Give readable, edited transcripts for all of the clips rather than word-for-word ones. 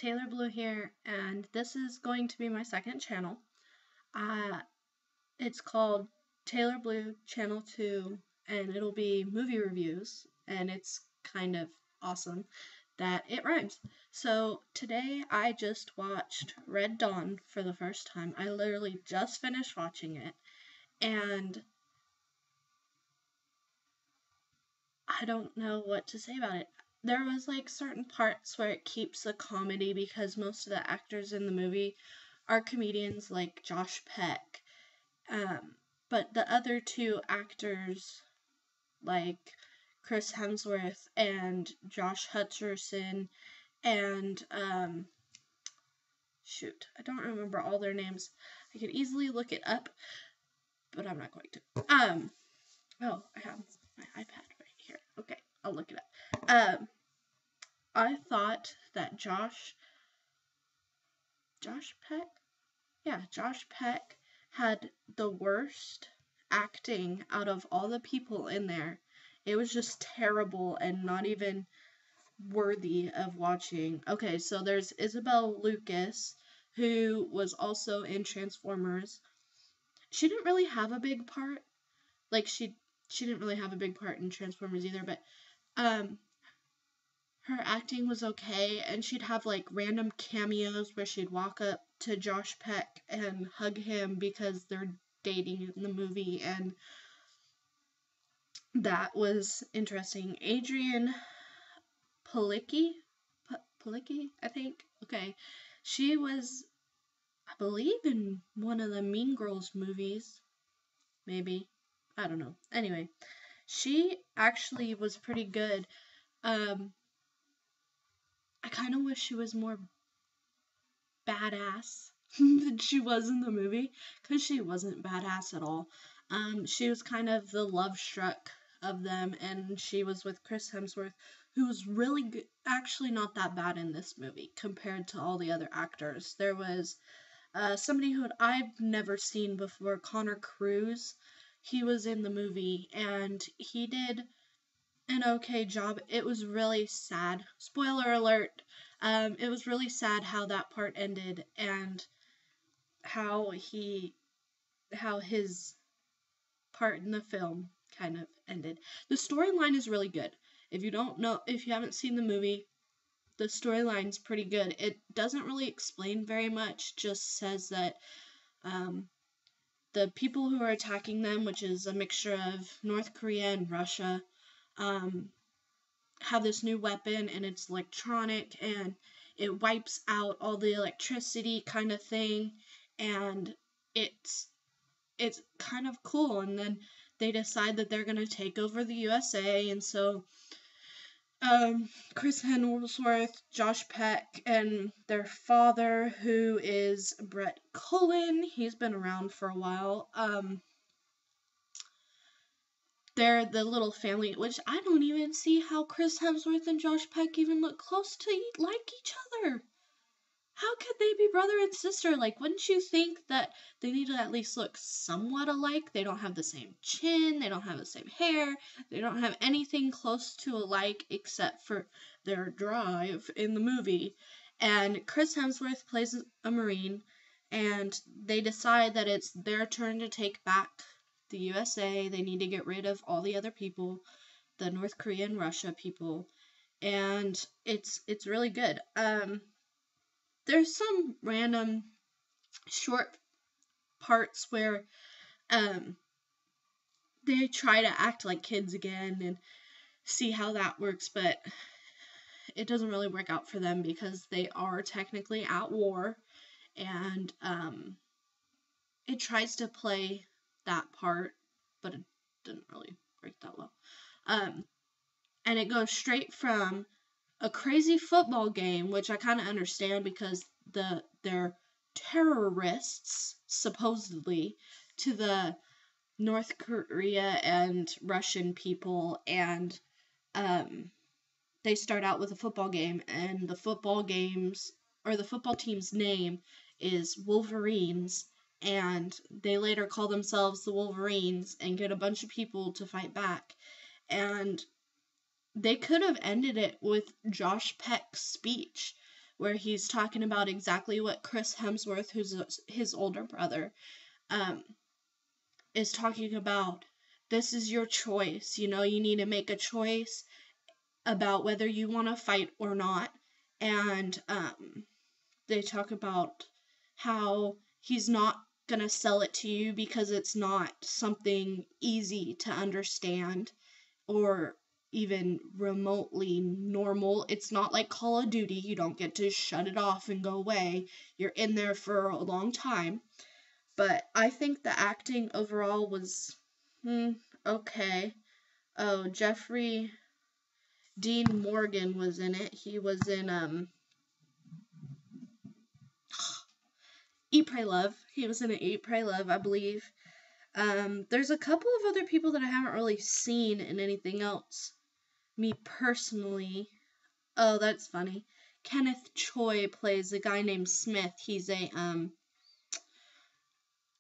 Taylor Blue here, and this is going to be my second channel. It's called Taylor Blue Channel 2, and it'll be movie reviews, and it's kind of awesome that it rhymes. So today I just watched Red Dawn for the first time. I literally just finished watching it, and I don't know what to say about it. There was like certain parts where it keeps the comedy because most of the actors in the movie are comedians like Josh Peck. But the other two actors, like Chris Hemsworth and Josh Hutcherson, and shoot, I don't remember all their names. I could easily look it up, but I'm not going to. Oh, I have my iPad right here. Okay, I'll look it up. I thought that Josh Peck? Yeah, Josh Peck had the worst acting out of all the people in there. It was just terrible and not even worthy of watching. Okay, so there's Isabel Lucas, who was also in Transformers. She didn't really have a big part. Like, she didn't really have a big part in Transformers either, but her acting was okay, and she'd have like random cameos where she'd walk up to Josh Peck and hug him because they're dating in the movie, and that was interesting. Adrianne Palicki, I think. Okay, she was, I believe, in one of the Mean Girls movies. Maybe, I don't know. Anyway, she actually was pretty good. I kind of wish she was more badass than she was in the movie, because she wasn't badass at all. She was kind of the love struck of them, and she was with Chris Hemsworth, who was really good, actually not that bad in this movie compared to all the other actors. There was somebody who I've never seen before, Connor Cruise. He was in the movie, and he did an okay job. It was really sad. Spoiler alert. It was really sad how that part ended and how his part in the film kind of ended. The storyline is really good. If you haven't seen the movie, the storyline's pretty good. It doesn't really explain very much, just says that the people who are attacking them, which is a mixture of North Korea and Russia, have this new weapon, and it's electronic, and it wipes out all the electricity kind of thing, and it's kind of cool. And then they decide that they're going to take over the USA, and so Chris Hemsworth, Josh Peck, and their father, who is Brett Cullen, he's been around for a while, they're the little family, which I don't even see how Chris Hemsworth and Josh Peck even look close to like each other. How could they be brother and sister? Like, wouldn't you think that they need to at least look somewhat alike? They don't have the same chin, they don't have the same hair, they don't have anything close to alike except for their drive in the movie. And Chris Hemsworth plays a Marine, and they decide that it's their turn to take back the USA. They need to get rid of all the other people, the North Korea and Russia people, and it's really good. There's some random short parts where they try to act like kids again and see how that works, but it doesn't really work out for them because they are technically at war, and it tries to play that part, but it didn't really work that well. And it goes straight from a crazy football game, which I kind of understand because they're terrorists, supposedly, to the North Korea and Russian people, and they start out with a football game, and the football team's name is Wolverines, and they later call themselves the Wolverines and get a bunch of people to fight back. And they could have ended it with Josh Peck's speech, where he's talking about exactly what Chris Hemsworth, who's his older brother, um, is talking about. This is your choice. You know, you need to make a choice about whether you want to fight or not. And they talk about how he's not going to sell it to you because it's not something easy to understand or even remotely normal. It's not like Call of Duty. You don't get to shut it off and go away. You're in there for a long time. But I think the acting overall was okay. Oh, Jeffrey Dean Morgan was in it. He was in Eat, Pray, Love. He was in Eat, Pray, Love, I believe. There's a couple of other people that I haven't really seen in anything else. Me personally. Oh, that's funny. Kenneth Choi plays a guy named Smith. He's a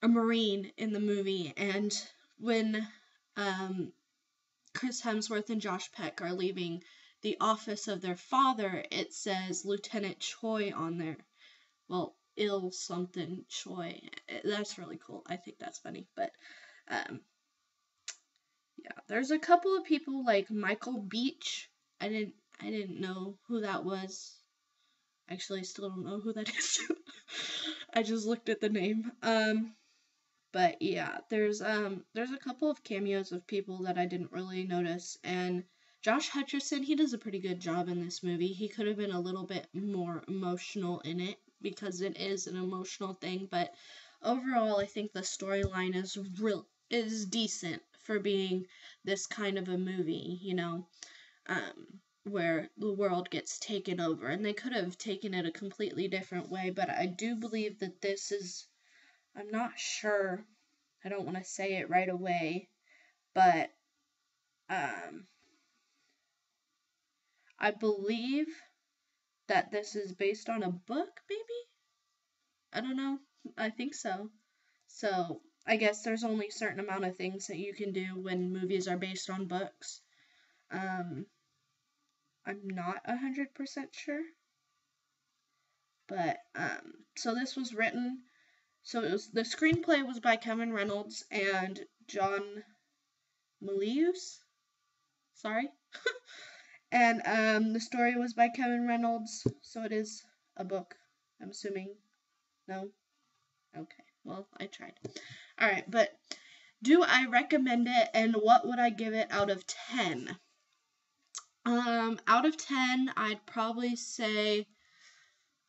Marine in the movie, and when Chris Hemsworth and Josh Peck are leaving the office of their father, it says Lieutenant Choi on there. Well, ill something Choi. That's really cool. I think that's funny. But yeah, there's a couple of people like Michael Beach. I didn't know who that was. Actually, I still don't know who that is. I just looked at the name. But yeah, there's a couple of cameos of people that I didn't really notice, and Josh Hutcherson, he does a pretty good job in this movie. He could have been a little bit more emotional in it because it is an emotional thing, but overall I think the storyline is decent for being this kind of a movie, you know, where the world gets taken over, and they could have taken it a completely different way, but I do believe that this is, I'm not sure, I don't want to say it right away, but I believe that this is based on a book, maybe? I don't know. I think so. So, I guess there's only a certain amount of things that you can do when movies are based on books. I'm not 100% sure. But, so this was written, so the screenplay was by Kevin Reynolds and John Milius? Sorry. And, the story was by Kevin Reynolds, so it is a book, I'm assuming. No? Okay, well, I tried. Alright, but do I recommend it, and what would I give it out of 10? Out of 10, I'd probably say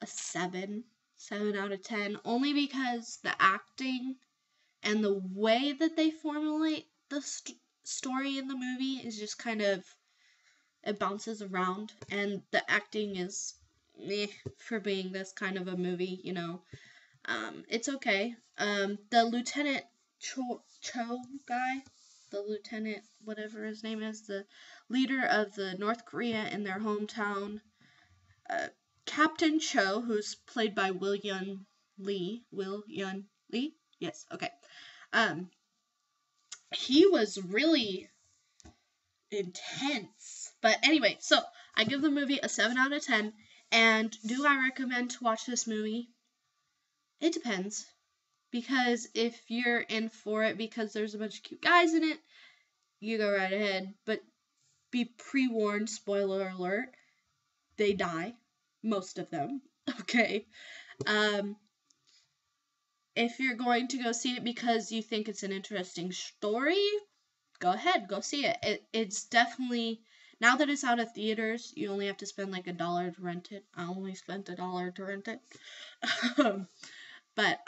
a 7. 7 out of 10, only because the acting and the way that they formulate the story in the movie is just kind of, it bounces around, and the acting is meh for being this kind of a movie, you know. It's okay. The Lieutenant Cho guy, the lieutenant, whatever his name is, the leader of the North Korea in their hometown, Captain Cho, who's played by Will Yun Lee. Yes, okay. He was really intense. But anyway, so I give the movie a 7 out of 10. And do I recommend to watch this movie? It depends. Because if you're in for it because there's a bunch of cute guys in it, you go right ahead. But be pre-warned, spoiler alert, they die. Most of them. Okay. If you're going to go see it because you think it's an interesting story, go ahead, go see it. It's definitely, now that it's out of theaters, you only have to spend like $1 to rent it. I only spent $1 to rent it. But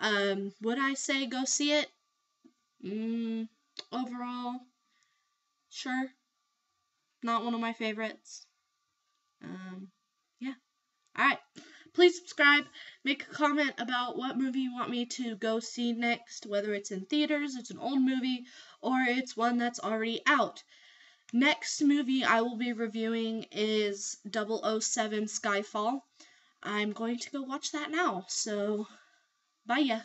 would I say go see it? Overall, sure. Not one of my favorites. Yeah. Alright. Please subscribe. Make a comment about what movie you want me to go see next, whether it's in theaters, it's an old movie, or it's one that's already out. Next movie I will be reviewing is 007 Skyfall. I'm going to go watch that now, so bye ya.